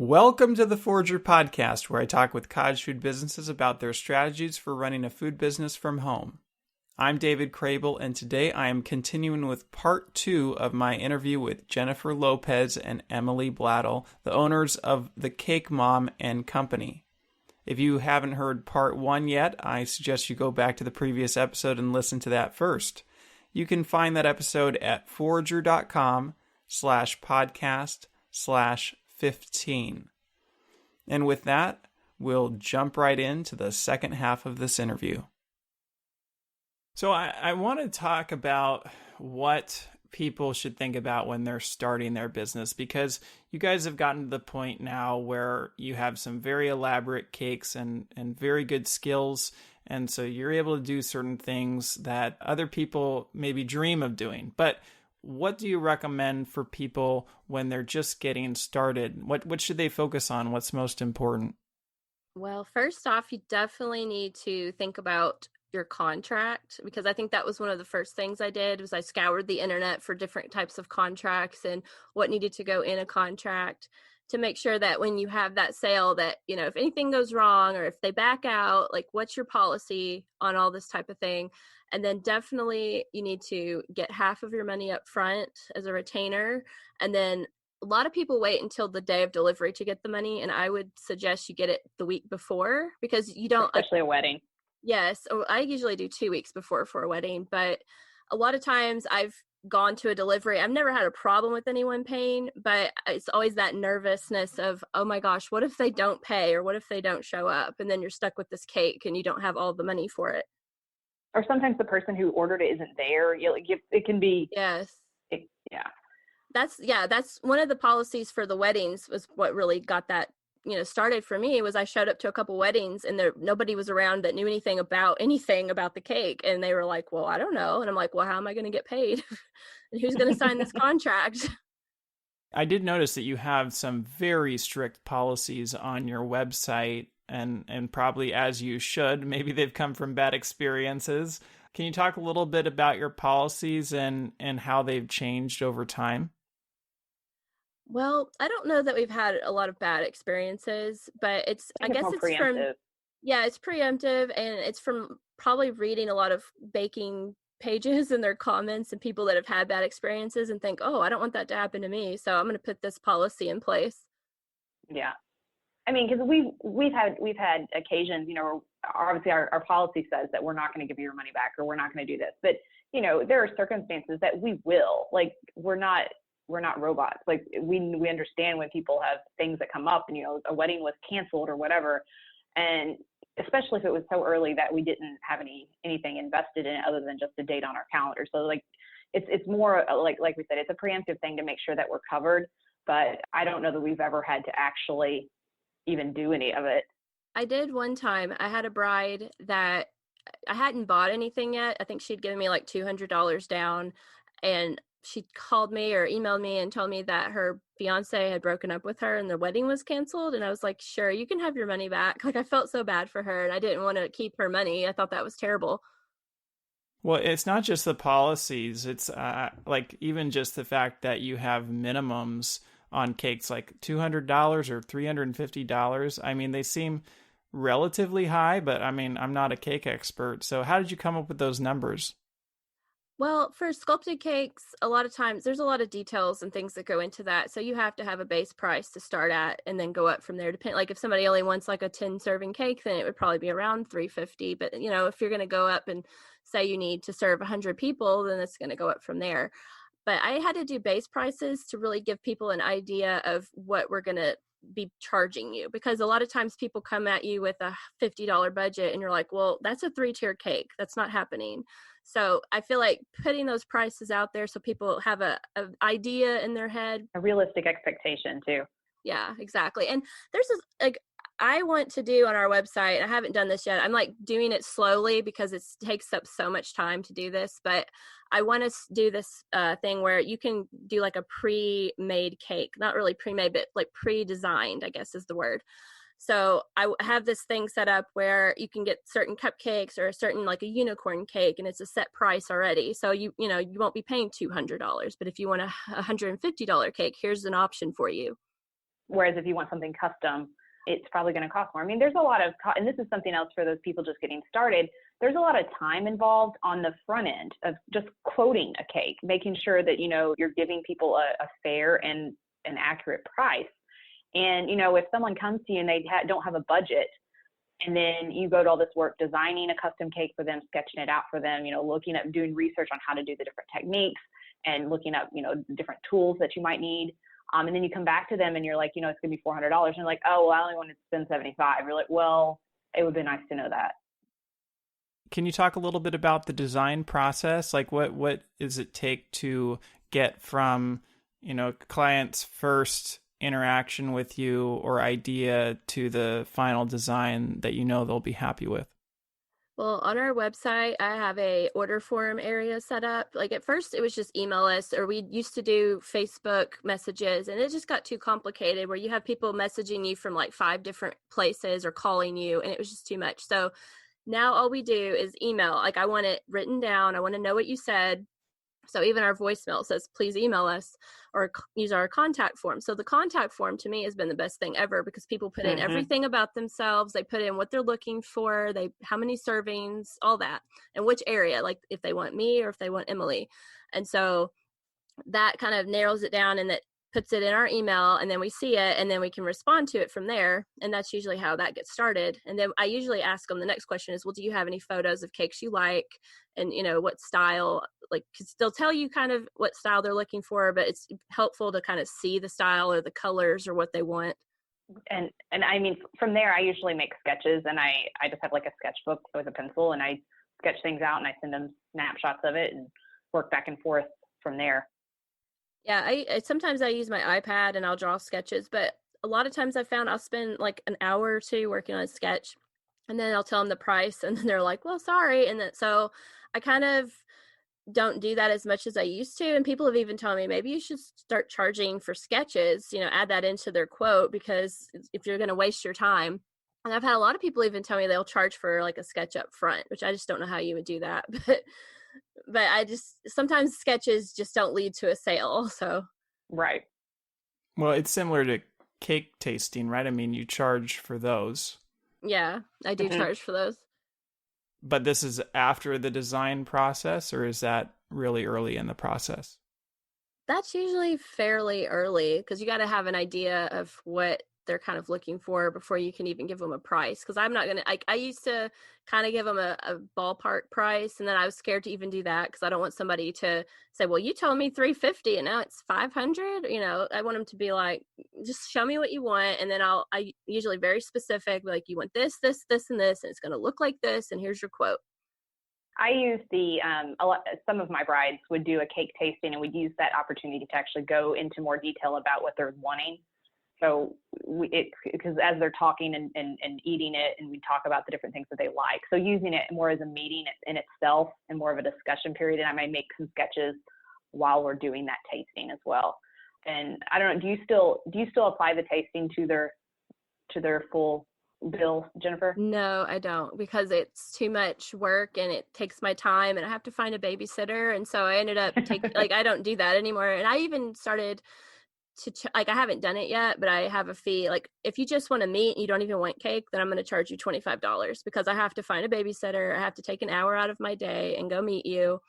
Welcome to the Forager Podcast, where I talk with cottage food businesses about their strategies for running a food business from home. I'm David Crable, and today I am continuing with part 2 of my interview with Jennifer Lopez and Emily Blattel, the owners of The Cake Mom and Company. If you haven't heard part 1 yet, I suggest you go back to the previous episode and listen to that first. You can find that episode at forager.com/podcast/15. And with that, we'll jump right into the second half of this interview. So I want to talk about what people should think about when they're starting their business, because you guys have gotten to the point now where you have some very elaborate cakes and very good skills. And so you're able to do certain things that other people maybe dream of doing. But what do you recommend for people when they're just getting started? What should they focus on? What's most important? Well, first off, you definitely need to think about your contract, because I think that was one of the first things I did was I scoured the internet for different types of contracts and what needed to go in a contract to make sure that when you have that sale that, you know, if anything goes wrong or if they back out, like what's your policy on all this type of thing. And then definitely you need to get half of your money up front as a retainer. And then a lot of people wait until the day of delivery to get the money. And I would suggest you get it the week before, because you don't, especially a wedding. Yes. I usually do 2 weeks before for a wedding, but a lot of times I've gone to a delivery. I've never had a problem with anyone paying, but it's always that nervousness of, oh my gosh, what if they don't pay or what if they don't show up? And then you're stuck with this cake and you don't have all the money for it. Or sometimes the person who ordered it isn't there. It can be. Yes. Yeah. That's one of the policies for the weddings was what really got that, started for me. Was I showed up to a couple weddings and nobody was around that knew anything about the cake. And they were like, well, I don't know. And I'm like, well, how am I going to get paid? And who's going to sign this contract? I did notice that you have some very strict policies on your website, and probably as you should. Maybe they've come from bad experiences. Can you talk a little bit about your policies and how they've changed over time? Well, I don't know that we've had a lot of bad experiences, but I guess it's preemptive. It's preemptive, and it's from probably reading a lot of baking pages and their comments and people that have had bad experiences and think, oh, I don't want that to happen to me, so I'm going to put this policy in place. Yeah. I mean, because we've had occasions, obviously our policy says that we're not going to give you your money back or we're not going to do this, but there are circumstances that we will. Like we're not robots. Like we understand when people have things that come up and, a wedding was canceled or whatever. And especially if it was so early that we didn't have anything invested in it other than just a date on our calendar. So like, it's more like we said, it's a preemptive thing to make sure that we're covered, but I don't know that we've ever had to actually even do any of it. I did one time. I had a bride that I hadn't bought anything yet. I think she'd given me like $200 down, and she called me or emailed me and told me that her fiance had broken up with her and the wedding was canceled. And I was like, sure, you can have your money back. Like I felt so bad for her and I didn't want to keep her money. I thought that was terrible. Well, it's not just the policies. It's like even just the fact that you have minimums on cakes like $200 or $350. I mean, they seem relatively high, but I mean, I'm not a cake expert. So how did you come up with those numbers? Well, for sculpted cakes, a lot of times there's a lot of details and things that go into that. So you have to have a base price to start at and then go up from there. Like if somebody only wants like a 10 serving cake, then it would probably be around $350. But if you're going to go up and say you need to serve 100 people, then it's going to go up from there. But I had to do base prices to really give people an idea of what we're going to be charging you, because a lot of times people come at you with a $50 budget and you're like, well, that's a 3-tier cake. That's not happening. So I feel like putting those prices out there so people have a idea in their head. A realistic expectation too. Yeah, exactly. And there's this, like, I want to do on our website, I haven't done this yet. I'm like doing it slowly because it takes up so much time to do this, but I want to do this thing where you can do like a pre-made cake, not really pre-made, but like pre-designed, I guess is the word. So I have this thing set up where you can get certain cupcakes or a certain like a unicorn cake, and it's a set price already. So you won't be paying $200, but if you want a $150 cake, here's an option for you. Whereas if you want something custom, it's probably going to cost more. I mean, there's a lot of, and this is something else for those people just getting started. There's a lot of time involved on the front end of just quoting a cake, making sure that, you're giving people a fair and an accurate price. And, if someone comes to you and they don't have a budget, and then you go to all this work designing a custom cake for them, sketching it out for them, looking at doing research on how to do the different techniques and looking up, different tools that you might need. And then you come back to them and you're like, it's going to be $400. And you're like, oh, well, I only want to spend $75. You're like, well, it would be nice to know that. Can you talk a little bit about the design process? Like what does it take to get from, client's first interaction with you or idea to the final design that they'll be happy with? Well, on our website, I have a order form area set up. Like at first it was just email us, or we used to do Facebook messages, and it just got too complicated where you have people messaging you from like 5 different places or calling you, and it was just too much. So now all we do is email. Like I want it written down. I want to know what you said. So even our voicemail says, please email us or use our contact form. So the contact form to me has been the best thing ever because people put in everything about themselves. They put in what they're looking for, how many servings, all that, and which area, like if they want me or if they want Emily. And so that kind of narrows it down, and that puts it in our email, and then we see it, and then we can respond to it from there. And that's usually how that gets started. And then I usually ask them, the next question is, well, do you have any photos of cakes you like? And, what style, like, cause they'll tell you kind of what style they're looking for, but it's helpful to kind of see the style or the colors or what they want. And I mean, from there, I usually make sketches, and I just have like a sketchbook with a pencil, and I sketch things out and I send them snapshots of it and work back and forth from there. Yeah, I sometimes I use my iPad and I'll draw sketches, but a lot of times I found I'll spend like an hour or 2 working on a sketch, and then I'll tell them the price, and then they're like, well, sorry. And then so I kind of don't do that as much as I used to. And people have even told me maybe you should start charging for sketches, add that into their quote, because if you're going to waste your time. And I've had a lot of people even tell me they'll charge for like a sketch up front, which I just don't know how you would do that. But I just, sometimes sketches just don't lead to a sale. So. Right. Well, it's similar to cake tasting, right? I mean, you charge for those. Yeah, I do charge for those. But this is after the design process, or is that really early in the process? That's usually fairly early because you got to have an idea of what they're kind of looking for before you can even give them a price. Because I'm not going to, I used to kind of give them a ballpark price, and then I was scared to even do that because I don't want somebody to say, well, you told me $350 and now it's $500. I want them to be like, just show me what you want. And then I usually very specific, like, you want this, this, this, and this, and it's going to look like this, and here's your quote. I use some of my brides would do a cake tasting, and we'd use that opportunity to actually go into more detail about what they're wanting. So because as they're talking and eating it, and we talk about the different things that they like. So using it more as a meeting in itself and more of a discussion period. And I may make some sketches while we're doing that tasting as well. And I don't know, do you still apply the tasting to their full bill, Jennifer? No, I don't, because it's too much work and it takes my time, and I have to find a babysitter. And so I ended up I don't do that anymore. And I even started to I haven't done it yet, but I have a fee. Like, if you just want to meet, you don't even want cake, then I'm going to charge you $25 because I have to find a babysitter. I have to take an hour out of my day and go meet you.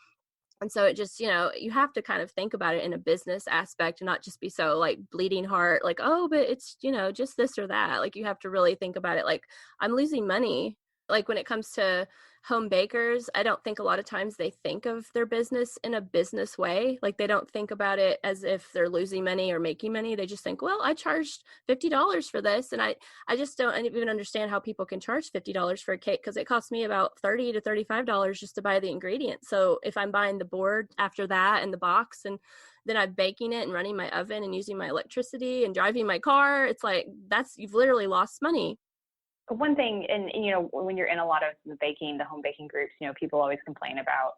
And so it just, you have to kind of think about it in a business aspect and not just be so like bleeding heart, like, oh, but it's, just this or that. Like, you have to really think about it. Like, I'm losing money. Like, when it comes to home bakers, I don't think a lot of times they think of their business in a business way. Like, they don't think about it as if they're losing money or making money. They just think, well, I charged $50 for this. And I just don't even understand how people can charge $50 for a cake, because it costs me about $30 to $35 just to buy the ingredients. So if I'm buying the board after that and the box, and then I'm baking it and running my oven and using my electricity and driving my car, it's like, you've literally lost money. One thing, and when you're in a lot of the home baking groups, people always complain about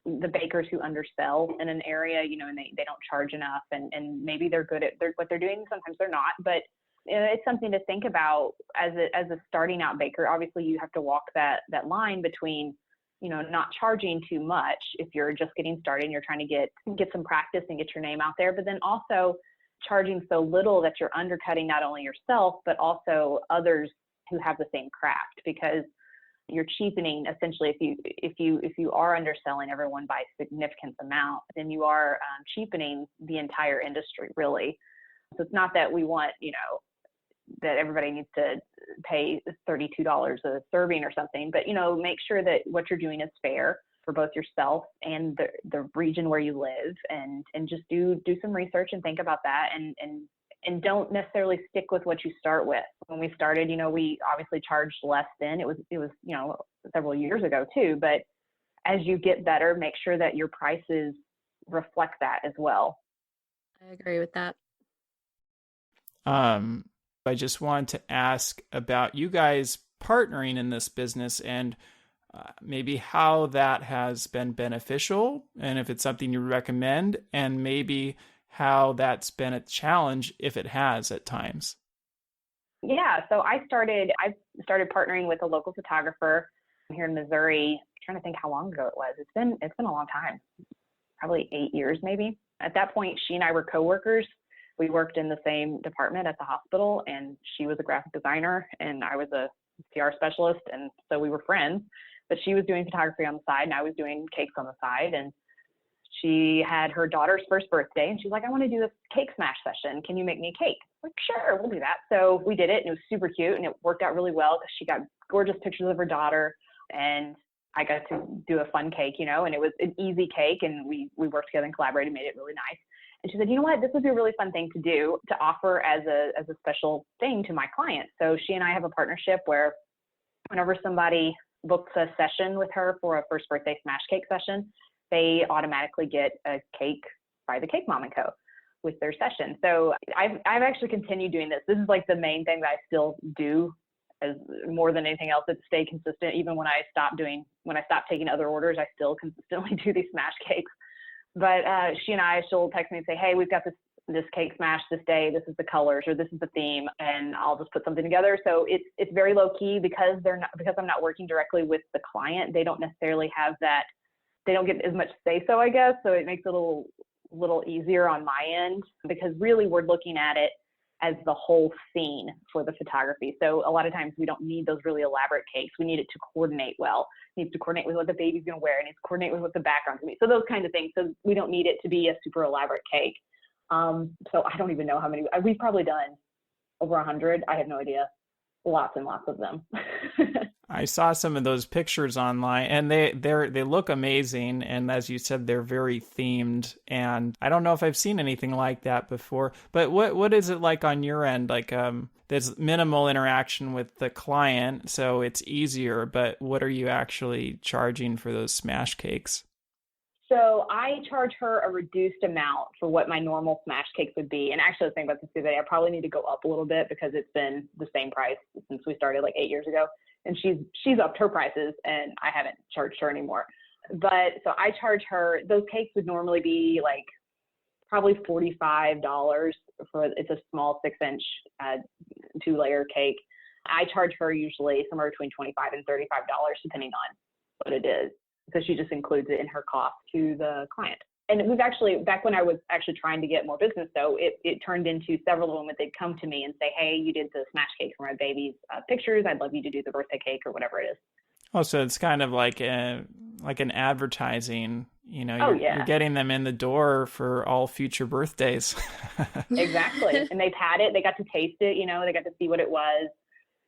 the bakers who undersell in an area, and they don't charge enough, and maybe they're good at what they're doing. Sometimes they're not, but it's something to think about as a starting out baker. Obviously, you have to walk that line between, not charging too much if you're just getting started and you're trying to get some practice and get your name out there, but then also charging so little that you're undercutting not only yourself, but also others who have the same craft, because you're cheapening essentially. If you are underselling everyone by a significant amount, then you are cheapening the entire industry, really. So it's not that we want, that everybody needs to pay $32 a serving or something, but make sure that what you're doing is fair for both yourself and the region where you live, and just do some research and think about that, and don't necessarily stick with what you start with. When we started, we obviously charged less then. It was several years ago too, but as you get better, make sure that your prices reflect that as well. I agree with that. I just wanted to ask about you guys partnering in this business, and maybe how that has been beneficial, and if it's something you recommend, and maybe how that's been a challenge, if it has at times. Yeah, so I started partnering with a local photographer here in Missouri. I'm trying to think how long ago it was. It's been a long time, probably 8 years maybe. At that point, she and I were coworkers. We worked in the same department at the hospital, and she was a graphic designer and I was a PR specialist, and so we were friends. But she was doing photography on the side and I was doing cakes on the side. And she had her daughter's first birthday, and she's like, I want to do this cake smash session. Can you make me a cake? I'm like, sure, we'll do that. So we did it, and it was super cute, and it worked out really well because she got gorgeous pictures of her daughter, and I got to do a fun cake, and it was an easy cake, and we worked together and collaborated, made it really nice. And she said, you know what, this would be a really fun thing to do, to offer as a special thing to my clients. So she and I have a partnership where whenever somebody books a session with her for a first birthday smash cake session, they automatically get a cake by the Cake Mom & Co. with their session. So I've actually continued doing this. This is like the main thing that I still do, as more than anything else, to stay consistent. Even when I stopped taking other orders, I still consistently do these smash cakes. But she'll text me and say, hey, we've got this cake smash this day. This is the colors, or this is the theme, and I'll just put something together. So it's very low key because I'm not working directly with the client. They don't necessarily have that. They don't get as much say so, I guess. So it makes it a little easier on my end, because really we're looking at it as the whole scene for the photography. So a lot of times we don't need those really elaborate cakes. We need it to coordinate well. It needs to coordinate with what the baby's going to wear. It needs to coordinate with what the background's going to be. So those kinds of things. So we don't need it to be a super elaborate cake. So I don't even know how many. We've probably done over 100. I have no idea. Lots and lots of them. I saw some of those pictures online, and they look amazing. And as you said, they're very themed. And I don't know if I've seen anything like that before. But what is it like on your end? Like, there's minimal interaction with the client, so it's easier. But what are you actually charging for those smash cakes? So I charge her a reduced amount for what my normal smash cakes would be. And actually, I was thinking about this today. I probably need to go up a little bit because it's been the same price since we started like 8 years ago. And she's upped her prices, and I haven't charged her anymore. But so I charge her, those cakes would normally be like probably $45 it's a small 6-inch 2-layer cake. I charge her usually somewhere between $25 and $35, depending on what it is. So she just includes it in her cost to the client. And we've actually, back when I was actually trying to get more business though, it turned into several of them that they'd come to me and say, hey, you did the smash cake for my baby's pictures. I'd love you to do the birthday cake or whatever it is. Oh, so it's kind of like an advertising, you're getting them in the door for all future birthdays. Exactly. And they've had it, they got to taste it, they got to see what it was.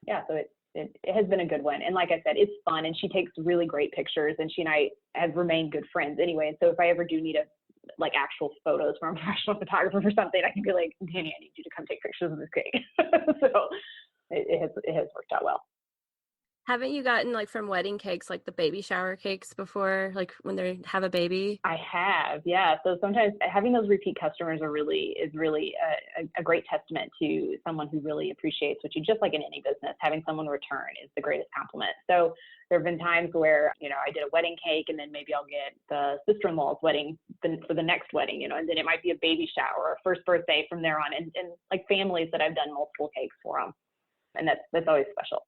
Yeah. So it has been a good one. And like I said, it's fun, and she takes really great pictures, and she and I have remained good friends anyway. And so if I ever do need actual photos from a professional photographer for something, I can be like, Danny, I need you to come take pictures of this cake. So it has worked out well. Haven't you gotten from wedding cakes, like the baby shower cakes before, like when they have a baby? I have, yeah. So sometimes having those repeat customers is really a great testament to someone who really appreciates what you, just like in any business, having someone return is the greatest compliment. So there have been times where, I did a wedding cake, and then maybe I'll get the sister-in-law's wedding for the next wedding, and then it might be a baby shower or first birthday from there on, and like families that I've done multiple cakes for them. And that's always special.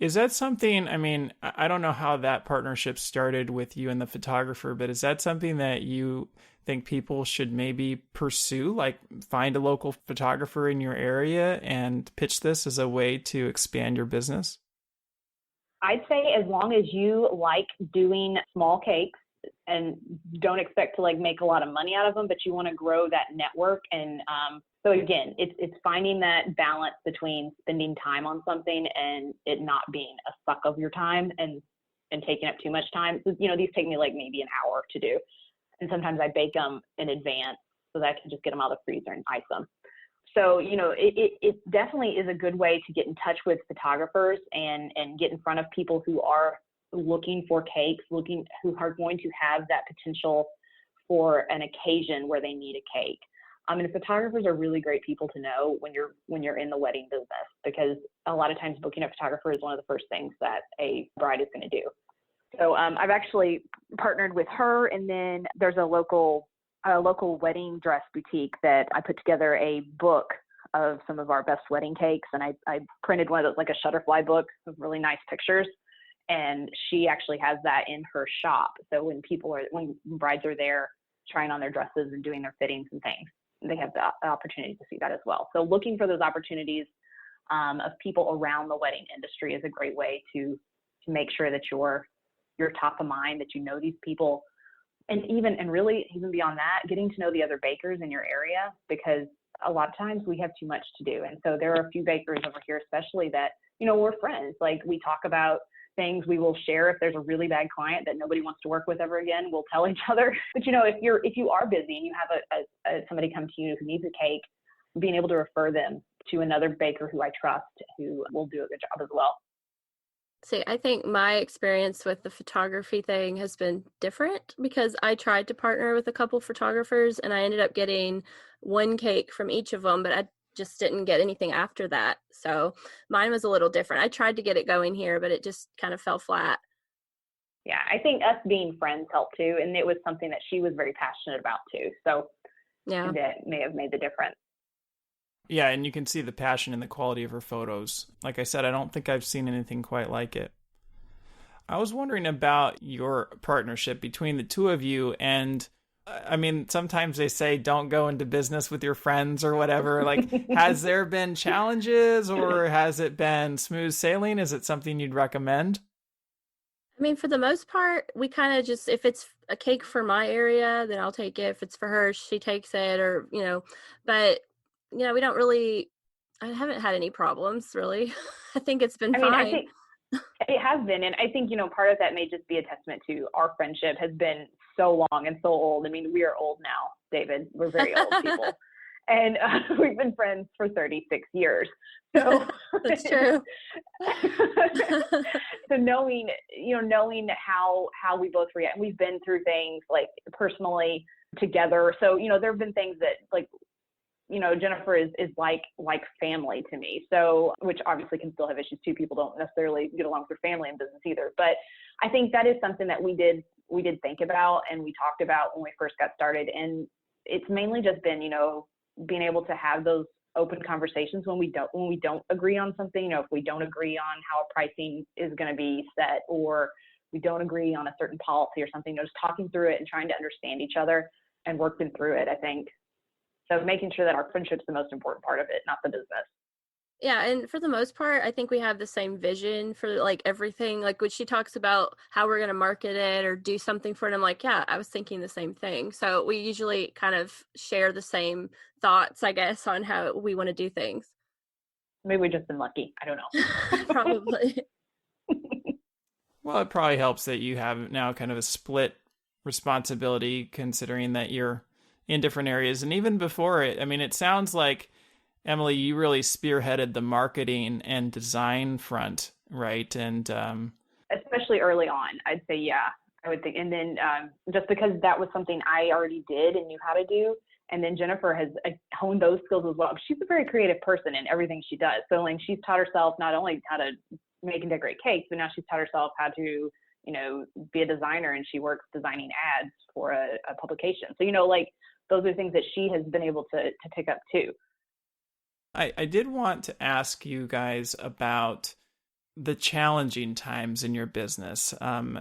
Is that something, I mean, I don't know how that partnership started with you and the photographer, but is that something that you think people should maybe pursue? Like find a local photographer in your area and pitch this as a way to expand your business? I'd say as long as you like doing small cakes and don't expect to like make a lot of money out of them, but you want to grow that network. And so again, it's finding that balance between spending time on something and it not being a suck of your time and taking up too much time. So, these take me like maybe an hour to do. And sometimes I bake them in advance so that I can just get them out of the freezer and ice them. So, it definitely is a good way to get in touch with photographers and get in front of people who are looking for cakes, who are going to have that potential for an occasion where they need a cake. And photographers are really great people to know when you're in the wedding business, because a lot of times booking a photographer is one of the first things that a bride is going to do. So I've actually partnered with her, and then there's a local wedding dress boutique that I put together a book of some of our best wedding cakes, and I printed one of those, like a Shutterfly book with really nice pictures, and she actually has that in her shop. So when brides are there trying on their dresses and doing their fittings and things, they have the opportunity to see that as well. So looking for those opportunities of people around the wedding industry is a great way to make sure that you're top of mind, that you know these people. And really even beyond that, getting to know the other bakers in your area, because a lot of times we have too much to do. And so there are a few bakers over here, especially that, we're friends. Like we talk about things, we will share. If there's a really bad client that nobody wants to work with ever again, we'll tell each other. But if you are busy and you have somebody come to you who needs a cake, being able to refer them to another baker who I trust, who will do a good job as well. See, I think my experience with the photography thing has been different because I tried to partner with a couple photographers and I ended up getting one cake from each of them, but I just didn't get anything after that. So mine was a little different. I tried to get it going here, but it just kind of fell flat. Yeah, I think us being friends helped too. And it was something that she was very passionate about too. So yeah, that may have made the difference. Yeah, and you can see the passion in the quality of her photos. Like I said, I don't think I've seen anything quite like it. I was wondering about your partnership between the two of you. And I mean, sometimes they say don't go into business with your friends or whatever. Like, has there been challenges or has it been smooth sailing? Is it something you'd recommend? I mean, for the most part, we kind of just, if it's a cake for my area, then I'll take it. If it's for her, she takes it, or, but, we don't really, I haven't had any problems really. I think it's been fine. I think it has been. And I think, part of that may just be a testament to our friendship has been so long and so old. I mean, we are old now, David. We're very old people. And we've been friends for 36 years. So that's true. So knowing how we both react, and we've been through things like personally together. So, there have been things that like, Jennifer is like family to me. So, which obviously can still have issues too. People don't necessarily get along with their family in business either. But I think that is something that we did think about and we talked about when we first got started. And it's mainly just been, being able to have those open conversations when we don't agree on something. If we don't agree on how pricing is going to be set, or we don't agree on a certain policy or something, just talking through it and trying to understand each other and working through it, I think. So making sure that our friendship's the most important part of it, not the business. Yeah, and for the most part, I think we have the same vision for like everything. Like when she talks about how we're going to market it or do something for it, I'm like, yeah, I was thinking the same thing. So we usually kind of share the same thoughts, I guess, on how we want to do things. Maybe we've just been lucky. I don't know. Probably. Well, it probably helps that you have now kind of a split responsibility, considering that you're in different areas. And even before it, I mean, it sounds like, Emily, you really spearheaded the marketing and design front, right? And especially early on, I'd say, yeah, I would think. And then just because that was something I already did and knew how to do. And then Jennifer has honed those skills as well. She's a very creative person in everything she does. So like she's taught herself not only how to make and decorate cakes, but now she's taught herself how to, be a designer, and she works designing ads for a publication. So, like those are things that she has been able to pick up too. I did want to ask you guys about the challenging times in your business.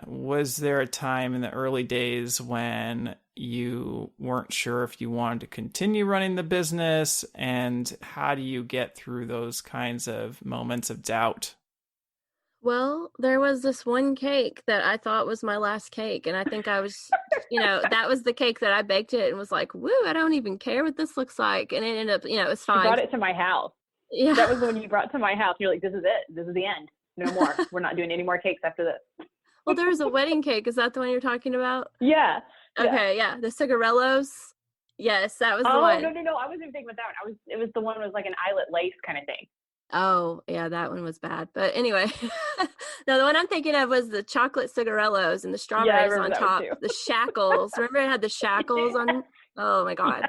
Was there a time in the early days when you weren't sure if you wanted to continue running the business? And how do you get through those kinds of moments of doubt? Well, there was this one cake that I thought was my last cake. And I think I was, that was the cake that I baked it and was like, woo, I don't even care what this looks like. And it ended up, it's You fine. brought it to my house. Yeah. That was the one you brought to my house. You're like, this is it. This is the end. No more. We're not doing any more cakes after this. Well, there was a wedding cake. Is that the one you're talking about? Yeah. Okay, yeah. The cigarellos. Yes, that was the one. Oh, no. I wasn't thinking about that one. It was the one that was like an eyelet lace kind of thing. Oh, yeah, that one was bad. But anyway, no, the one I'm thinking of was the chocolate cigarellos and the strawberries on top. The shackles. Remember it had the shackles on? Oh my God. Yeah.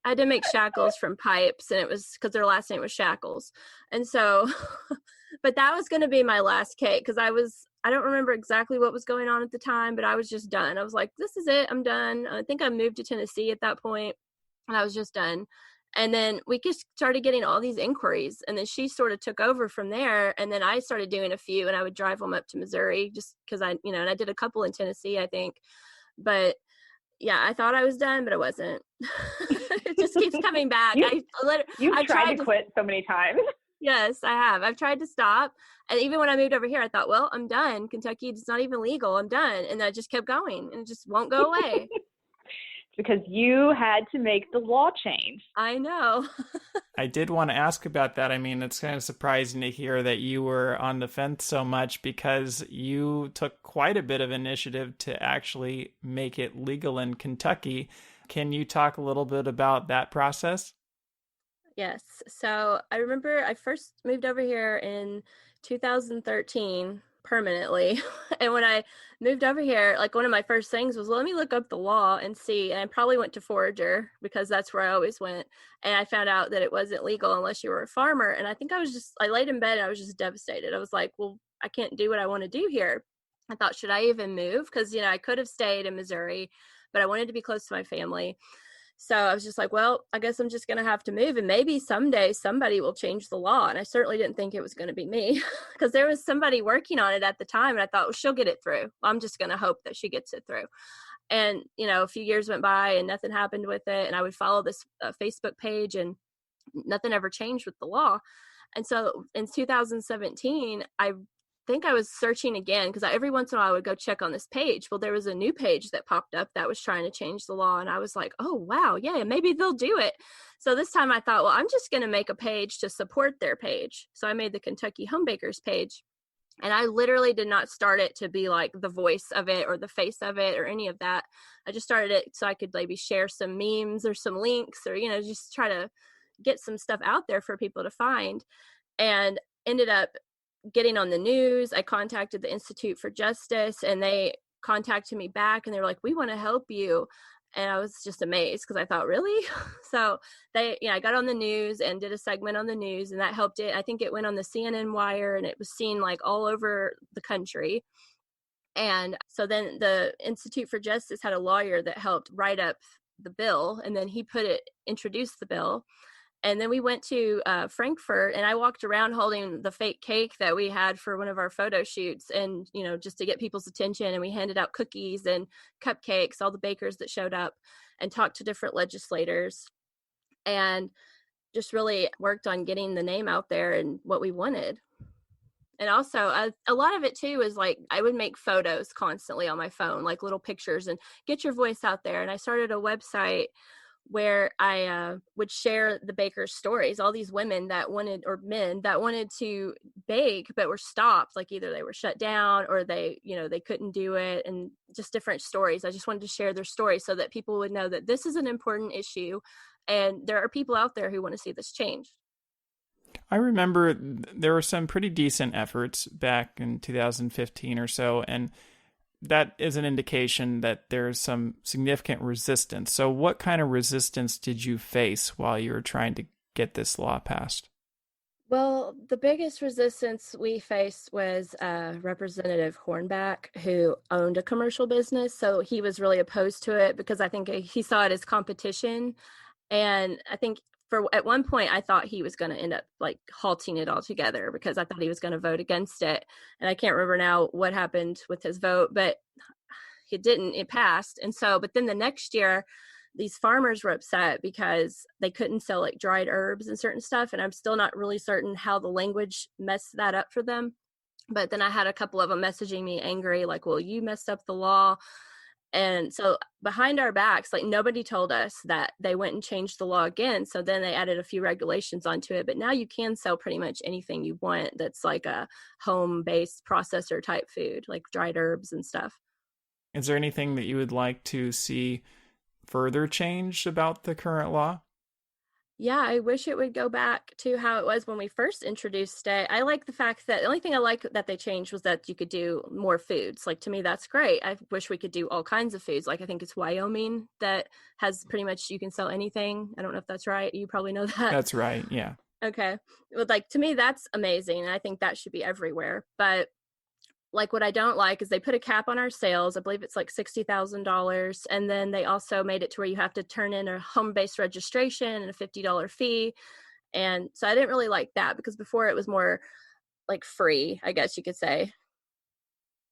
I had to make shackles from pipes, and it was because their last name was Shackles. And so, but that was going to be my last cake because I don't remember exactly what was going on at the time, but I was just done. I was like, this is it. I'm done. I think I moved to Tennessee at that point, and I was just done. And then we just started getting all these inquiries, and then she sort of took over from there. And then I started doing a few, and I would drive them up to Missouri just because and I did a couple in Tennessee, I think. But yeah, I thought I was done, but I wasn't. It just keeps coming back. You've tried to quit so many times. Yes, I have. I've tried to stop. And even when I moved over here, I thought, well, I'm done. Kentucky, it's not even legal. I'm done. And I just kept going, and it just won't go away. Because you had to make the law change. I know. I did want to ask about that. I mean, it's kind of surprising to hear that you were on the fence so much because you took quite a bit of initiative to actually make it legal in Kentucky. Can you talk a little bit about that process? Yes. So I remember I first moved over here in 2013 permanently. And when I moved over here, like one of my first things was, well, let me look up the law and see. And I probably went to Forager because that's where I always went. And I found out that it wasn't legal unless you were a farmer. And I think I laid in bed and I was just devastated. I was like, well, I can't do what I want to do here. I thought, should I even move? Because, I could have stayed in Missouri, but I wanted to be close to my family. So I was just like, well, I guess I'm just going to have to move, and maybe someday somebody will change the law. And I certainly didn't think it was going to be me because there was somebody working on it at the time. And I thought, well, she'll get it through. I'm just going to hope that she gets it through. And, a few years went by and nothing happened with it. And I would follow this Facebook page and nothing ever changed with the law. And so in 2017, I think I was searching again because every once in a while I would go check on this page. Well, there was a new page that popped up that was trying to change the law. And I was like, oh, wow, yeah, maybe they'll do it. So this time I thought, well, I'm just going to make a page to support their page. So I made the Kentucky Homebakers page. And I literally did not start it to be like the voice of it or the face of it or any of that. I just started it so I could maybe share some memes or some links or, just try to get some stuff out there for people to find. And ended up getting on the news. I contacted the Institute for Justice, and they contacted me back, and they were like, we want to help you. And I was just amazed because I thought, really? So I got on the news and did a segment on the news, and that helped it. I think it went on the CNN wire, and it was seen like all over the country. And so then the Institute for Justice had a lawyer that helped write up the bill, and then he introduced the bill. And then we went to Frankfurt, and I walked around holding the fake cake that we had for one of our photo shoots, and, just to get people's attention. And we handed out cookies and cupcakes, all the bakers that showed up, and talked to different legislators, and just really worked on getting the name out there and what we wanted. And also a lot of it too is like, I would make photos constantly on my phone, like little pictures, and get your voice out there. And I started a website where I would share the bakers' stories, all these women that wanted, or men that wanted to bake, but were stopped. Like either they were shut down or they couldn't do it, and just different stories. I just wanted to share their stories so that people would know that this is an important issue and there are people out there who want to see this change. I remember there were some pretty decent efforts back in 2015 or so, and that is an indication that there's some significant resistance. So what kind of resistance did you face while you were trying to get this law passed? Well, the biggest resistance we faced was Representative Hornback, who owned a commercial business. So he was really opposed to it because I think he saw it as competition. And I think at one point I thought he was going to end up like halting it altogether because I thought he was going to vote against it. And I can't remember now what happened with his vote, but it didn't, it passed. And so, but then the next year, these farmers were upset because they couldn't sell like dried herbs and certain stuff. And I'm still not really certain how the language messed that up for them. But then I had a couple of them messaging me angry, like, well, you messed up the law. And so behind our backs, like nobody told us that they went and changed the law again. So then they added a few regulations onto it. But now you can sell pretty much anything you want that's like a home-based processor type food, like dried herbs and stuff. Is there anything that you would like to see further changed about the current law? Yeah, I wish it would go back to how it was when we first introduced it. I like the fact that the only thing I like that they changed was that you could do more foods. Like, to me, that's great. I wish we could do all kinds of foods. Like, I think it's Wyoming that has pretty much, you can sell anything. I don't know if that's right. You probably know that. That's right. Yeah. Okay. Well, like, to me, that's amazing. And I think that should be everywhere. But like, what I don't like is they put a cap on our sales. I believe it's like $60,000. And then they also made it to where you have to turn in a home-based registration and a $50 fee. And so I didn't really like that because before it was more like free, I guess you could say.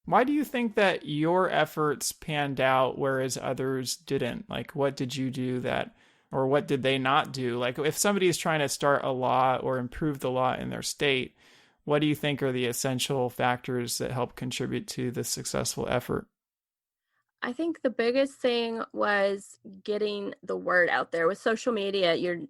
Why do you think that your efforts panned out whereas others didn't? Like, what did you do that, or what did they not do? Like, if somebody is trying to start a law or improve the law in their state, what do you think are the essential factors that help contribute to the successful effort? I think the biggest thing was getting the word out there. With social media, you're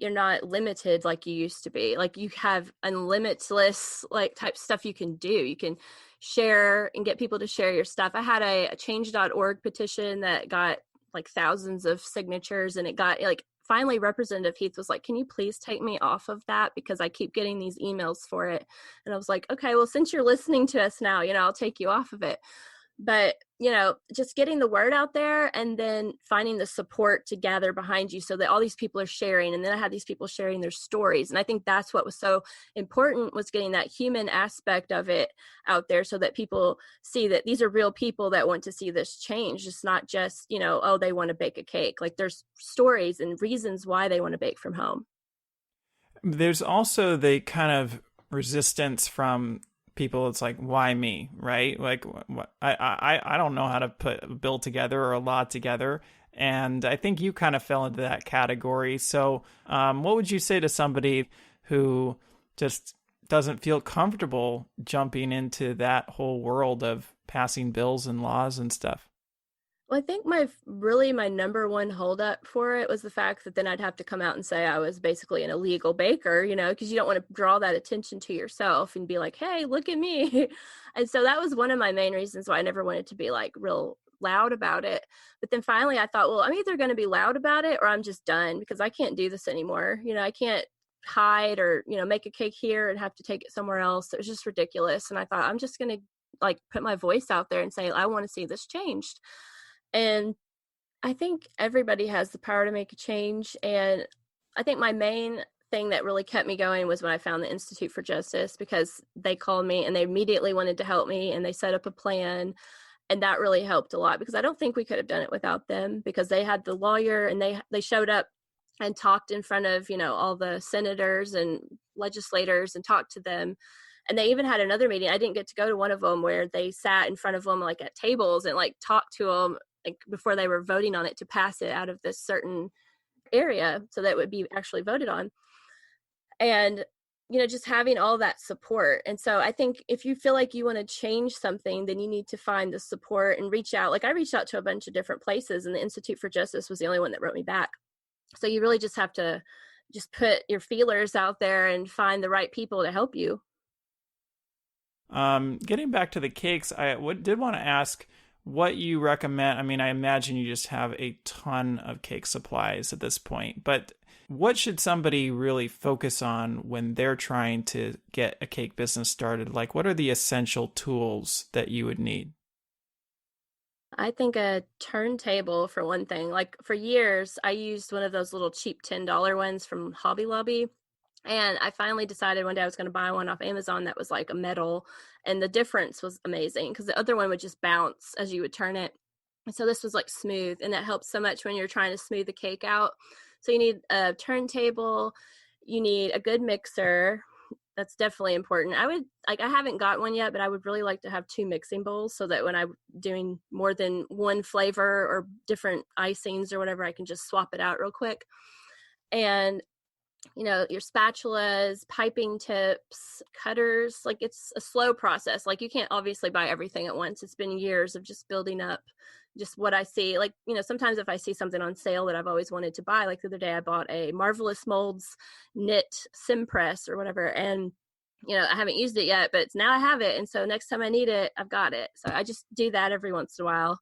not limited like you used to be. Like, you have unlimitless like type stuff you can do. You can share and get people to share your stuff. I had a change.org petition that got like thousands of signatures, and it got like, finally Representative Heath was like, can you please take me off of that because I keep getting these emails for it. And I was like, okay, well, since you're listening to us now, I'll take you off of it. But just getting the word out there and then finding the support to gather behind you so that all these people are sharing. And then I had these people sharing their stories. And I think that's what was so important, was getting that human aspect of it out there so that people see that these are real people that want to see this change. It's not just, oh, they want to bake a cake. Like, there's stories and reasons why they want to bake from home. There's also the kind of resistance from people. It's like, why me, right? Like, I don't know how to put a bill together or a law together. And I think you kind of fell into that category. So what would you say to somebody who just doesn't feel comfortable jumping into that whole world of passing bills and laws and stuff? Well, I think my number one holdup for it was the fact that then I'd have to come out and say I was basically an illegal baker, because you don't want to draw that attention to yourself and be like, hey, look at me. And so that was one of my main reasons why I never wanted to be like real loud about it. But then finally I thought, well, I'm either going to be loud about it or I'm just done, because I can't do this anymore. I can't hide or, make a cake here and have to take it somewhere else. It was just ridiculous. And I thought, I'm just going to like put my voice out there and say, I want to see this changed. And I think everybody has the power to make a change. And I think my main thing that really kept me going was when I found the Institute for Justice, because they called me and they immediately wanted to help me and they set up a plan. And that really helped a lot, because I don't think we could have done it without them, because they had the lawyer and they showed up and talked in front of, all the senators and legislators and talked to them. And they even had another meeting. I didn't get to go to one of them where they sat in front of them like at tables and like talked to them like before they were voting on it to pass it out of this certain area so that it would be actually voted on. And, just having all that support. And so I think if you feel like you want to change something, then you need to find the support and reach out. Like, I reached out to a bunch of different places, and the Institute for Justice was the only one that wrote me back. So you really just have to just put your feelers out there and find the right people to help you. Getting back to the cakes, I did want to ask what you recommend. I mean, I imagine you just have a ton of cake supplies at this point, but what should somebody really focus on when they're trying to get a cake business started? Like, what are the essential tools that you would need? I think a turntable, for one thing. Like, for years, I used one of those little cheap $10 ones from Hobby Lobby. And I finally decided one day I was going to buy one off Amazon that was like a metal. And the difference was amazing, because the other one would just bounce as you would turn it. And so this was like smooth. And that helps so much when you're trying to smooth the cake out. So you need a turntable, you need a good mixer. That's definitely important. I haven't got one yet, but I would really like to have 2 mixing bowls so that when I'm doing more than one flavor or different icings or whatever, I can just swap it out real quick. And your spatulas, piping tips, cutters, like it's a slow process. Like you can't obviously buy everything at once. It's been years of just building up just what I see. Like, sometimes if I see something on sale that I've always wanted to buy, like the other day I bought a Marvelous Molds knit sim press or whatever. And, I haven't used it yet, but now I have it. And so next time I need it, I've got it. So I just do that every once in a while.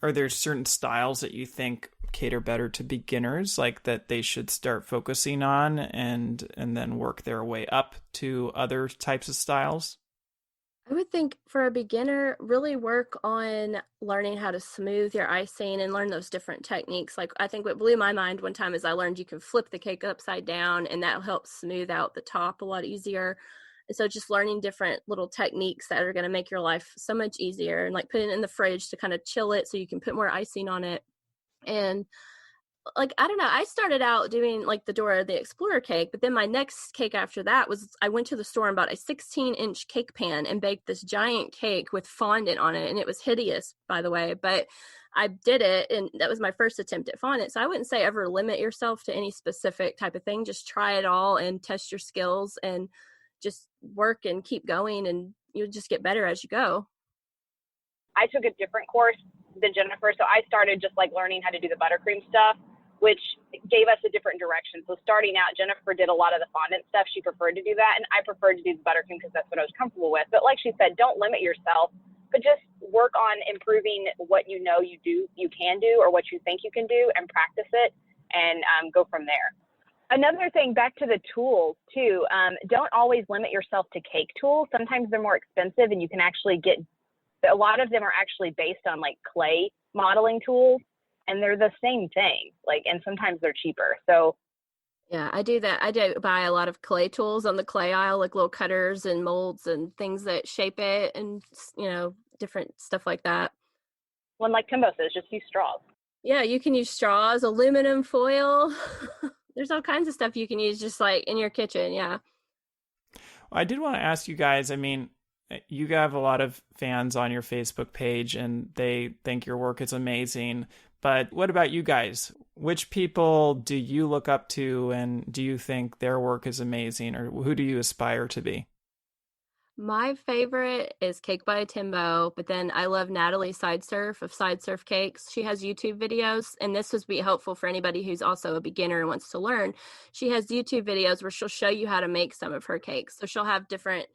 Are there certain styles that you think cater better to beginners, like that they should start focusing on and then work their way up to other types of styles? I would think for a beginner, really work on learning how to smooth your icing and learn those different techniques. Like I think what blew my mind one time is I learned you can flip the cake upside down and that'll help smooth out the top a lot easier. And so just learning different little techniques that are going to make your life so much easier, and like putting it in the fridge to kind of chill it so you can put more icing on it. And like, I don't know, I started out doing like the Dora the Explorer cake, but then my next cake after that was I went to the store and bought a 16-inch cake pan and baked this giant cake with fondant on it. And it was hideous, by the way, but I did it. And that was my first attempt at fondant. So I wouldn't say ever limit yourself to any specific type of thing. Just try it all and test your skills and just work and keep going, and you'll just get better as you go. I took a different course than Jennifer. So I started just like learning how to do the buttercream stuff, which gave us a different direction. So starting out, Jennifer did a lot of the fondant stuff. She preferred to do that. And I preferred to do the buttercream because that's what I was comfortable with. But like she said, don't limit yourself, but just work on improving what you can do, or what you think you can do, and practice it, and go from there. Another thing, back to the tools too, don't always limit yourself to cake tools. Sometimes they're more expensive, and you can actually get, a lot of them are actually based on like clay modeling tools, and they're the same thing, and sometimes they're cheaper. So yeah, I do that. I do buy a lot of clay tools on the clay aisle, like little cutters and molds and things that shape it, and different stuff like that. One, like Timbo says, just use straws. Yeah, you can use straws, aluminum foil. There's all kinds of stuff you can use just like in your kitchen. Yeah. I did want to ask you guys, I mean, you have a lot of fans on your Facebook page and they think your work is amazing. But what about you guys? Which people do you look up to, and do you think their work is amazing, or who do you aspire to be? My favorite is Cake by Timbo, but then I love Natalie Sidesurf of Sidesurf Cakes. She has YouTube videos, and this would be helpful for anybody who's also a beginner and wants to learn. She has YouTube videos where she'll show you how to make some of her cakes. So she'll have different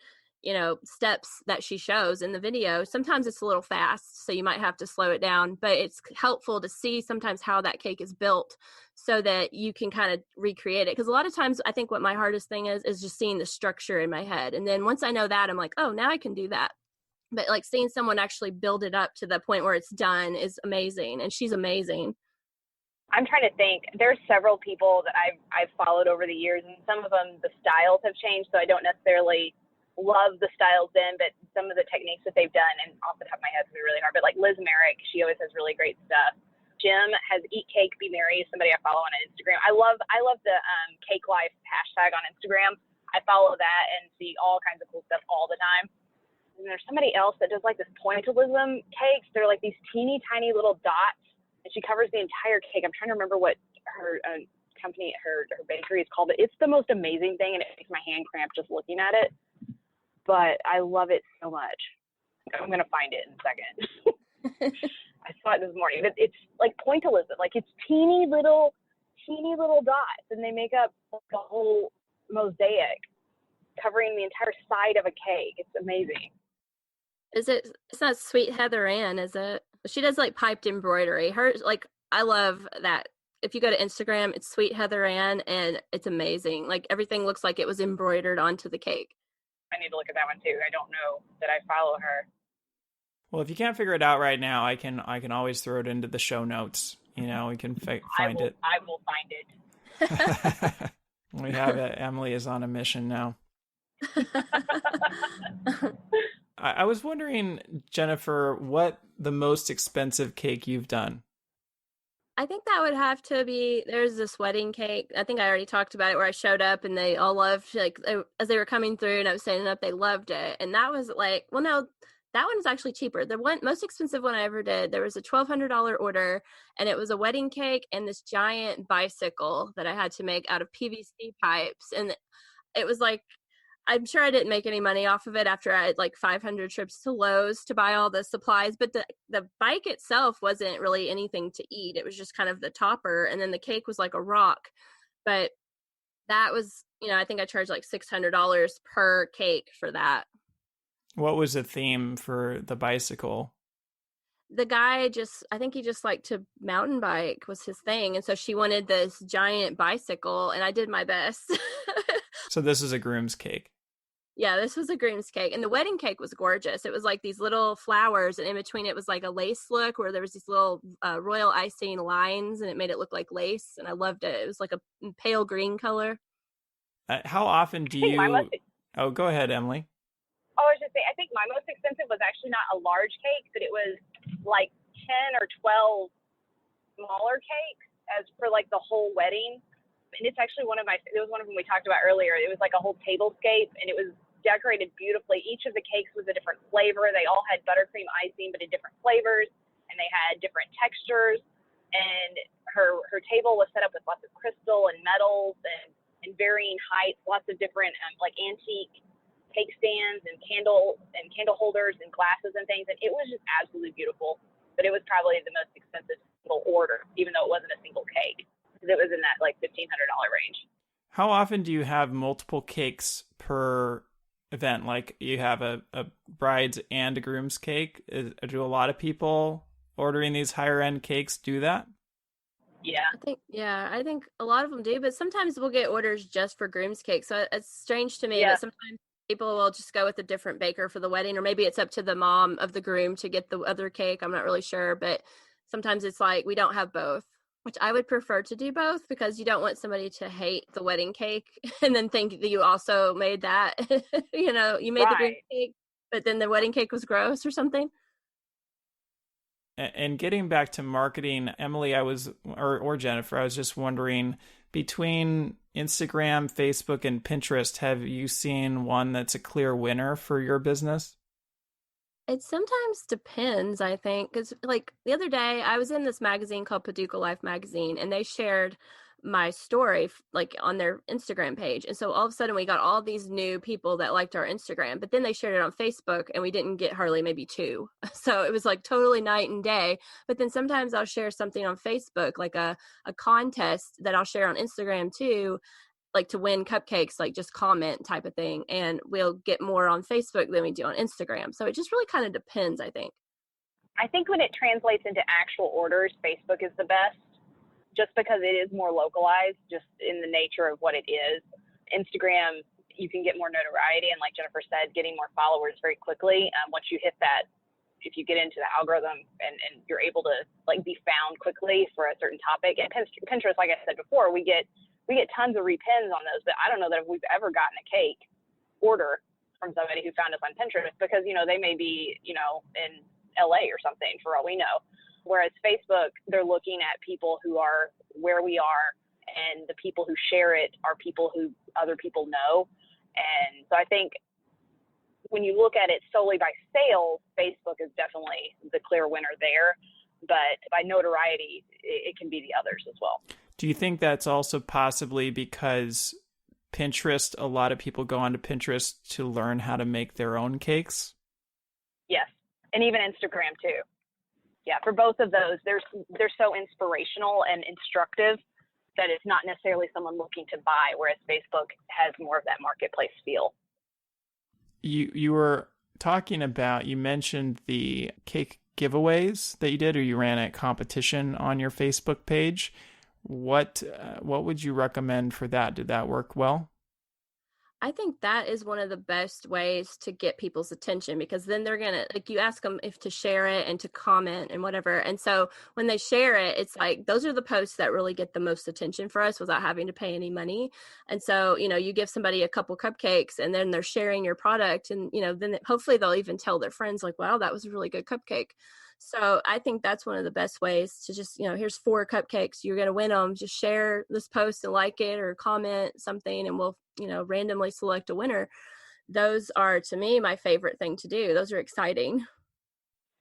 steps that she shows in the video. Sometimes it's a little fast, so you might have to slow it down, but it's helpful to see sometimes how that cake is built so that you can kind of recreate it. Because a lot of times I think what my hardest thing is just seeing the structure in my head. And then once I know that, I'm like, oh, now I can do that. But like seeing someone actually build it up to the point where it's done is amazing. And she's amazing. I'm trying to think. There's several people that I've followed over the years, and some of them, the styles have changed, so I don't necessarily love the styles then, but some of the techniques that they've done, and off the top of my head, it's really hard, but like Liz Merrick, she always has really great stuff. Jim has Eat Cake, Be Merry, somebody I follow on Instagram. I love the Cake Life hashtag on Instagram. I follow that and see all kinds of cool stuff all the time. And there's somebody else that does like this pointillism cakes. They're like these teeny tiny little dots, and she covers the entire cake. I'm trying to remember what her company, her bakery is called, but it's the most amazing thing, and it makes my hand cramp just looking at it. But I love it so much. I'm going to find it in a second. I saw it this morning. It's like pointillism. Like it's teeny little dots, and they make up the whole mosaic, covering the entire side of a cake. It's amazing. It's not Sweet Heather Ann, is it? She does like piped embroidery. I love that. If you go to Instagram, it's Sweet Heather Ann, and it's amazing. Like everything looks like it was embroidered onto the cake. I need to look at that one too. I don't know that I follow her. Well, if you can't figure it out right now, I can always throw it into the show notes. We can find it. I will find it. We have it. Emily is on a mission now. I was wondering, Jennifer, what the most expensive cake you've done? I think that would have to be, there's this wedding cake. I think I already talked about it where I showed up and they all loved, like, as they were coming through and I was setting up, they loved it. And that was like, well, no, that one was actually cheaper. The one most expensive one I ever did, there was a $1,200 order and it was a wedding cake and this giant bicycle that I had to make out of PVC pipes. And it was like, I'm sure I didn't make any money off of it after I had like 500 trips to Lowe's to buy all the supplies, but the bike itself wasn't really anything to eat. It was just kind of the topper. And then the cake was like a rock, but that was, I think I charged like $600 per cake for that. What was the theme for the bicycle? The guy I think he just liked to mountain bike was his thing. And so she wanted this giant bicycle and I did my best. So this is a groom's cake. Yeah, this was a groom's cake. And the wedding cake was gorgeous. It was like these little flowers, and in between it was like a lace look where there was these little royal icing lines, and it made it look like lace. And I loved it. It was like a pale green color. How often do you... Oh, go ahead, Emily. Oh, I was just saying, I think my most expensive was actually not a large cake, but it was like 10 or 12 smaller cakes as for like the whole wedding. And it's actually it was one of them we talked about earlier. It was like a whole tablescape, and it was decorated beautifully. Each of the cakes was a different flavor. They all had buttercream icing, but in different flavors, and they had different textures. And her table was set up with lots of crystal and metals and varying heights, lots of different like antique cake stands and candle holders and glasses and things. And it was just absolutely beautiful. But it was probably the most expensive single order, even though it wasn't a single cake, because it was in that like $1,500 range. How often do you have multiple cakes per event? Like you have a bride's and a groom's cake? Do a lot of people ordering these higher end cakes do that? Yeah. I think a lot of them do, but sometimes we'll get orders just for groom's cake. So it's strange to me, but sometimes people will just go with a different baker for the wedding, or maybe it's up to the mom of the groom to get the other cake. I'm not really sure, but sometimes it's like we don't have both, which I would prefer to do both, because you don't want somebody to hate the wedding cake and then think that you also made that. You made the groom cake, but then the wedding cake was gross or something. And getting back to marketing, Emily, or Jennifer, I was just wondering, between Instagram, Facebook, and Pinterest, have you seen one that's a clear winner for your business? It sometimes depends, I think, because like the other day I was in this magazine called Paducah Life magazine, and they shared my story like on their Instagram page. And so all of a sudden we got all these new people that liked our Instagram, but then they shared it on Facebook and we didn't get hardly maybe 2. So it was like totally night and day. But then sometimes I'll share something on Facebook, like a contest that I'll share on Instagram too, like to win cupcakes, like just comment type of thing. And we'll get more on Facebook than we do on Instagram. So it just really kind of depends, I think. I think when it translates into actual orders, Facebook is the best, just because it is more localized, just in the nature of what it is. Instagram, you can get more notoriety, and like Jennifer said, getting more followers very quickly. Once you hit that, if you get into the algorithm and you're able to like be found quickly for a certain topic. And Pinterest, like I said before, we get tons of repins on those, but I don't know that we've ever gotten a cake order from somebody who found us on Pinterest, because they may be in LA or something for all we know. Whereas Facebook, they're looking at people who are where we are, and the people who share it are people who other people know. And so I think when you look at it solely by sales, Facebook is definitely the clear winner there. But by notoriety, it can be the others as well. Do you think that's also possibly because Pinterest, a lot of people go onto Pinterest to learn how to make their own cakes? Yes. And even Instagram too. Yeah, for both of those, they're so inspirational and instructive that it's not necessarily someone looking to buy, whereas Facebook has more of that marketplace feel. You were talking about, you mentioned the cake giveaways that you did, or you ran a competition on your Facebook page. What would you recommend for that? Did that work well? I think that is one of the best ways to get people's attention, because then they're going to, like, you ask them if to share it and to comment and whatever. And so when they share it, it's like, those are the posts that really get the most attention for us without having to pay any money. And so, you give somebody a couple cupcakes and then they're sharing your product, and, then hopefully they'll even tell their friends, like, wow, that was a really good cupcake. So I think that's one of the best ways to just, here's 4 cupcakes, you're going to win them. Just share this post and like it or comment something, and we'll, randomly select a winner. Those are, to me, my favorite thing to do. Those are exciting.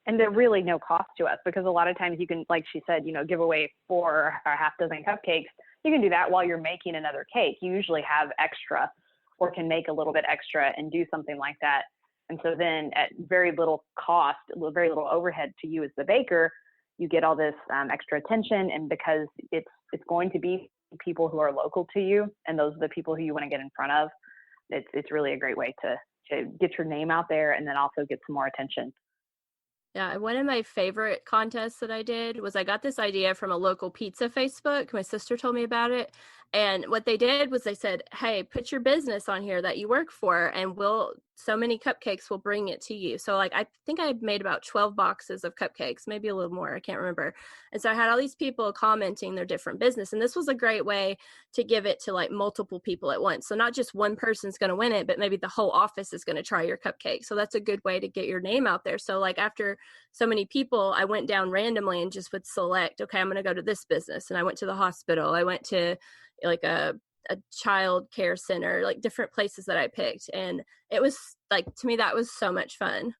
And they're really no cost to us, because a lot of times you can, like she said, give away 4 or a half dozen cupcakes. You can do that while you're making another cake. You usually have extra, or can make a little bit extra and do something like that. And so then at very little cost, very little overhead to you as the baker, you get all this extra attention. And because it's going to be people who are local to you, and those are the people who you want to get in front of, it's really a great way to get your name out there, and then also get some more attention. Yeah, one of my favorite contests that I did was, I got this idea from a local pizza Facebook. My sister told me about it. And what they did was they said, hey, put your business on here that you work for, and so many cupcakes will bring it to you. So like, I think I made about 12 boxes of cupcakes, maybe a little more, I can't remember. And so I had all these people commenting their different business. And this was a great way to give it to like multiple people at once. So not just one person's going to win it, but maybe the whole office is going to try your cupcake. So that's a good way to get your name out there. So like, after so many people, I went down randomly and just would select, okay, I'm going to go to this business. And I went to the hospital. I went to like a child care center, like different places that I picked. And it was like, to me, that was so much fun.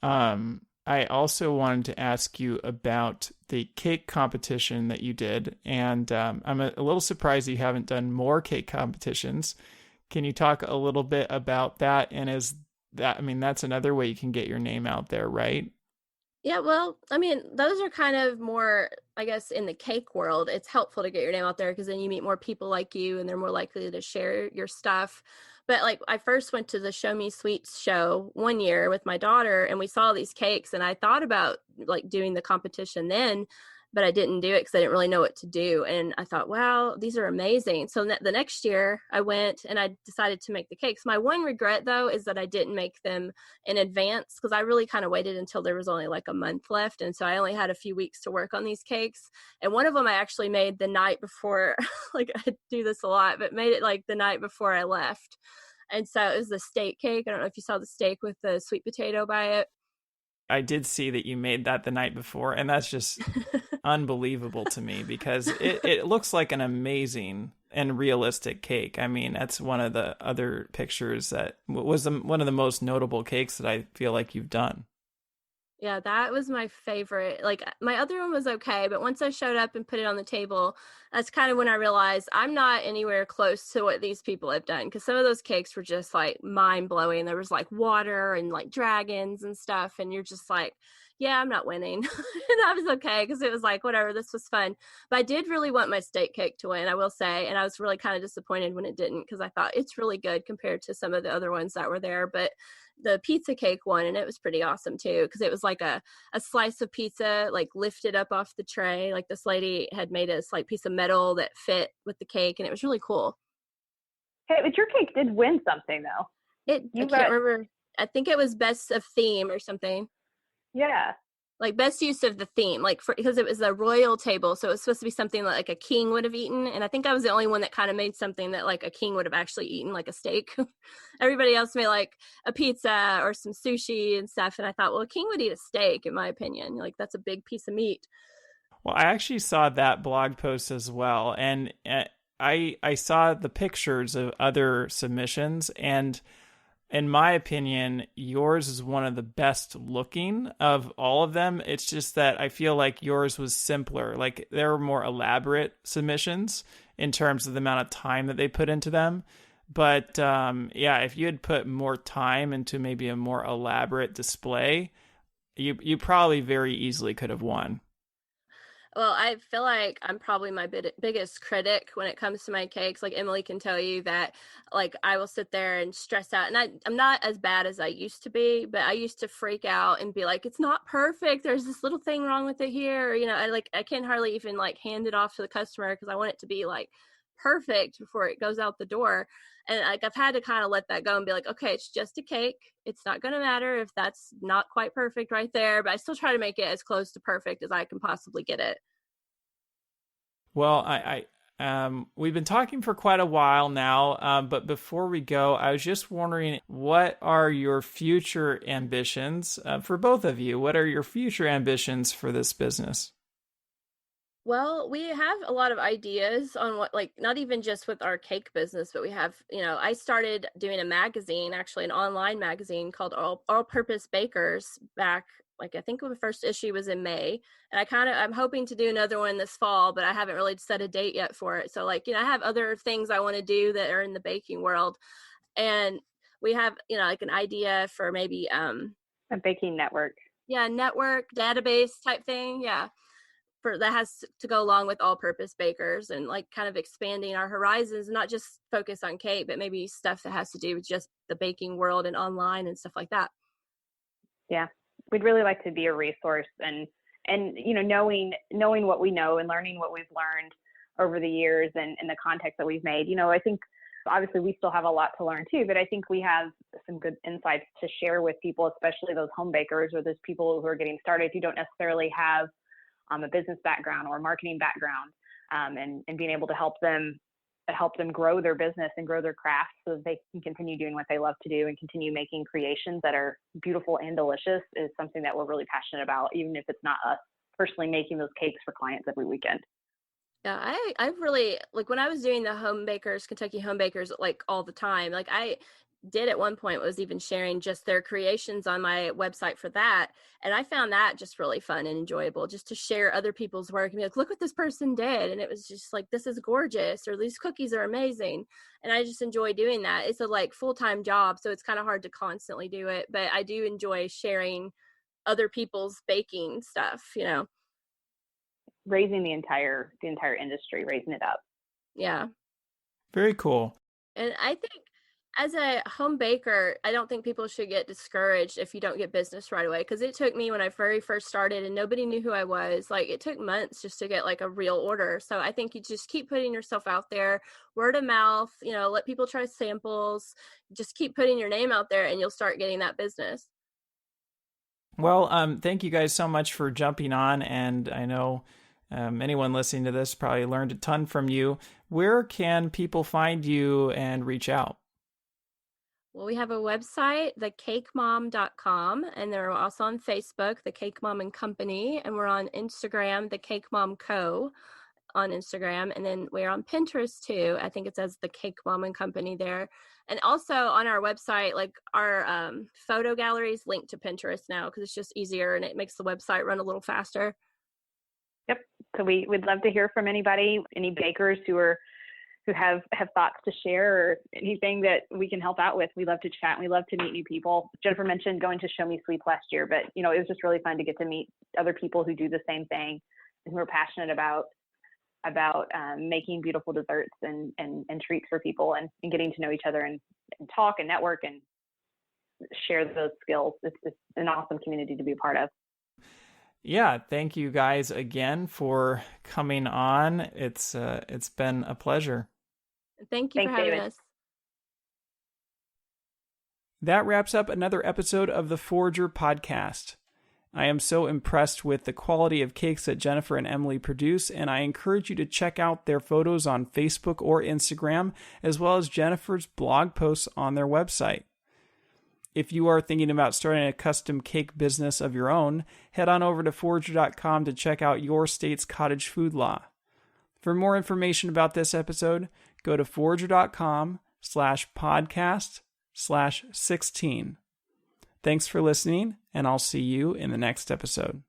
I also wanted to ask you about the cake competition that you did. And I'm a little surprised you haven't done more cake competitions. Can you talk a little bit about that? And that's another way you can get your name out there, right? Yeah, well, those are kind of more, I guess, in the cake world. It's helpful to get your name out there, because then you meet more people like you, and they're more likely to share your stuff. But like, I first went to the Show Me Sweets show one year with my daughter, and we saw these cakes, and I thought about like doing the competition then, but I didn't do it because I didn't really know what to do. And I thought, wow, these are amazing. So the next year I went and I decided to make the cakes. My one regret, though, is that I didn't make them in advance, because I really kind of waited until there was only like a month left. And so I only had a few weeks to work on these cakes. And one of them I actually made the night before, like, I do this a lot, but made it like the night before I left. And so it was the steak cake. I don't know if you saw the steak with the sweet potato by it. I did see that you made that the night before, and that's just unbelievable to me, because it looks like an amazing and realistic cake. I mean, that's one of the other pictures that was one of the most notable cakes that I feel like you've done. Yeah, that was my favorite. Like, my other one was okay, but once I showed up and put it on the table, that's kind of when I realized I'm not anywhere close to what these people have done, because some of those cakes were just like mind blowing. There was like water and like dragons and stuff, and you're just like, yeah, I'm not winning. And I was okay, because it was like, whatever, this was fun. But I did really want my steak cake to win, I will say, and I was really kind of disappointed when it didn't, because I thought it's really good compared to some of the other ones that were there. But the pizza cake won, and it was pretty awesome too, because it was like a slice of pizza like lifted up off the tray. Like, this lady had made a slight piece of metal that fit with the cake, and it was really cool. Hey, but your cake did win something, though. I can't remember. I think it was best of theme or something. Yeah. Like, best use of the theme, like, because it was a royal table, so it was supposed to be something that like a king would have eaten. And I think I was the only one that kind of made something that like a king would have actually eaten, like a steak. Everybody else made like a pizza or some sushi and stuff. And I thought, well, a king would eat a steak, in my opinion. Like, that's a big piece of meat. Well, I actually saw that blog post as well, and I saw the pictures of other submissions, and in my opinion, yours is one of the best looking of all of them. It's just that I feel like yours was simpler. Like, there were more elaborate submissions in terms of the amount of time that they put into them. But yeah, if you had put more time into maybe a more elaborate display, you probably very easily could have won. Well, I feel like I'm probably my biggest critic when it comes to my cakes. Like, Emily can tell you that, like, I will sit there and stress out. And I'm not as bad as I used to be, but I used to freak out and be like, it's not perfect. There's this little thing wrong with it here. I can hardly even like hand it off to the customer, because I want it to be like perfect before it goes out the door. And like I've had to kind of let that go and be like, okay, it's just a cake. It's not going to matter if that's not quite perfect right there, but I still try to make it as close to perfect as I can possibly get it. Well, we've been talking for quite a while now, but before we go, I was just wondering, what are your future ambitions for both of you? What are your future ambitions for this business? Well, we have a lot of ideas on what, like, not even just with our cake business, but we have, I started doing a magazine, actually an online magazine called All Purpose Bakers back, like, I think the first issue was in May. And I'm hoping to do another one this fall, but I haven't really set a date yet for it. So, like, I have other things I want to do that are in the baking world. And we have, like an idea for maybe, A baking network. yeah, network database type thing. Yeah. That has to go along with all purpose bakers, and like kind of expanding our horizons, not just focus on cake, but maybe stuff that has to do with just the baking world and online and stuff like that. Yeah, we'd really like to be a resource, and knowing what we know and learning what we've learned over the years and the context that we've made. I think obviously we still have a lot to learn too, but I think we have some good insights to share with people, especially those home bakers or those people who are getting started who don't necessarily have a business background or marketing background, and being able to help them grow their business and grow their craft so that they can continue doing what they love to do and continue making creations that are beautiful and delicious is something that we're really passionate about, even if it's not us personally making those cakes for clients every weekend. Yeah, I've really, like, when I was doing the Kentucky home bakers, like all the time, like I did at one point was even sharing just their creations on my website for that. And I found that just really fun and enjoyable, just to share other people's work and be like, look what this person did. And it was just like, this is gorgeous, or these cookies are amazing. And I just enjoy doing that. It's a like full-time job, so it's kind of hard to constantly do it, but I do enjoy sharing other people's baking stuff, Raising the entire industry, raising it up. Yeah. Very cool. And I think as a home baker, I don't think people should get discouraged if you don't get business right away. Because it took me, when I very first started and nobody knew who I was, like it took months just to get like a real order. So I think you just keep putting yourself out there, word of mouth, let people try samples, just keep putting your name out there and you'll start getting that business. Well, thank you guys so much for jumping on. And I know anyone listening to this probably learned a ton from you. Where can people find you and reach out? Well, we have a website, thecakemom.com, and they're also on Facebook, The Cake Mom and Company, and we're on Instagram, The Cake Mom Co. on Instagram, and then we're on Pinterest too. I think it says The Cake Mom and Company there. And also on our website, like our photo galleries linked to Pinterest now because it's just easier and it makes the website run a little faster. Yep. So we'd love to hear from anybody, any bakers who have thoughts to share or anything that we can help out with. We love to chat and we love to meet new people. Jennifer mentioned going to Show Me Sweets last year, but it was just really fun to get to meet other people who do the same thing and who are passionate about making beautiful desserts and treats for people and getting to know each other and talk and network and share those skills. It's an awesome community to be a part of. Yeah, thank you guys again for coming on. It's been a pleasure. Thank you for having us. That wraps up another episode of the Forager podcast. I am so impressed with the quality of cakes that Jennifer and Emily produce, and I encourage you to check out their photos on Facebook or Instagram, as well as Jennifer's blog posts on their website. If you are thinking about starting a custom cake business of your own, head on over to forager.com to check out your state's cottage food law. For more information about this episode, go to forager.com/podcast/16. Thanks for listening, and I'll see you in the next episode.